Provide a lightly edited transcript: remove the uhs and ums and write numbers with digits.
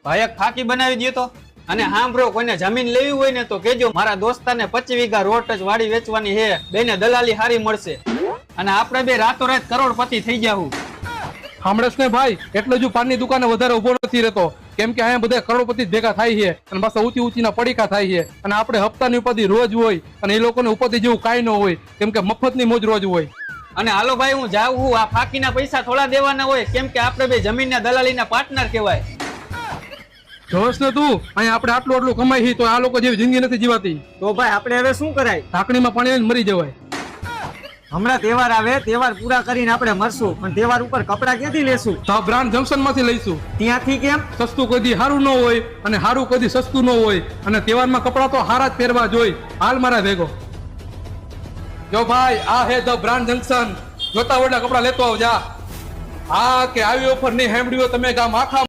ભાઈ એક ફાકી બનાવી દો તો. અને સાંભળો, કોઈને જમીન લેવી હોય ને તો કેજો, મારા દોસ્તાને 25 વીઘા રોટ જ વાડી વેચવાની છે, બેને દલાલી હારી મળશે અને આપણે બે રાતોરાત કરોડપતિ થઈ જાવું. સાંભળેશ ને ભાઈ, એટલે જ પાનની દુકાને વધારે ઉભો નથી રહેતો, કેમ કે અહીંયા બધા કરોડપતિ ભેગા થાય છે અને પાછા ઊંચી ના પડીકા થાય છે અને આપણે હપ્તાની ઉપાધિ રોજ હોય અને એ લોકોને ઉપાધિ જેવું કાંઈ ન હોય, કેમ કે મફતની મોજ રોજ હોય. અને હાલો ભાઈ હું જાઉં છું, આ ફાકીના પૈસા થોડા દેવાના હોય, કેમ કે આપણે બે જમીનના દલાલીના પાર્ટનર કહેવાય. જોશ ને તું, અહીંયા આપણે આટલું કમાઈ તો આ લોકો જેવી જિંદગી નથી જીવાતી. તો ભાઈ આપણે હવે શું કરાય? ઢાંકણીમાં પાણી મરી જવાય. હમણાં તહેવાર આવે, તહેવાર પૂરા કરીને આપણે મરશું, પણ તહેવાર ઉપર કપડા ક્યાંથી લેશું? તો બ્રાન્ડ જંકશન માંથી લઈશું. ત્યાંથી કેમ? સસ્તું કદી સારું ન હોય અને સારું કદી સસ્તું ન હોય, અને તહેવારમાં કપડા તો હારા જ પહેરવા જોઈએ. હાલ મારા ભેગો જો ભાઈ, આ હે ધ બ્રાન્ડ જંકશન. જોતા ઓડા કપડા લેતો આવજા. હા કે આવી ઓફર નહીં સાંભળ્યું તમે ગામ આખા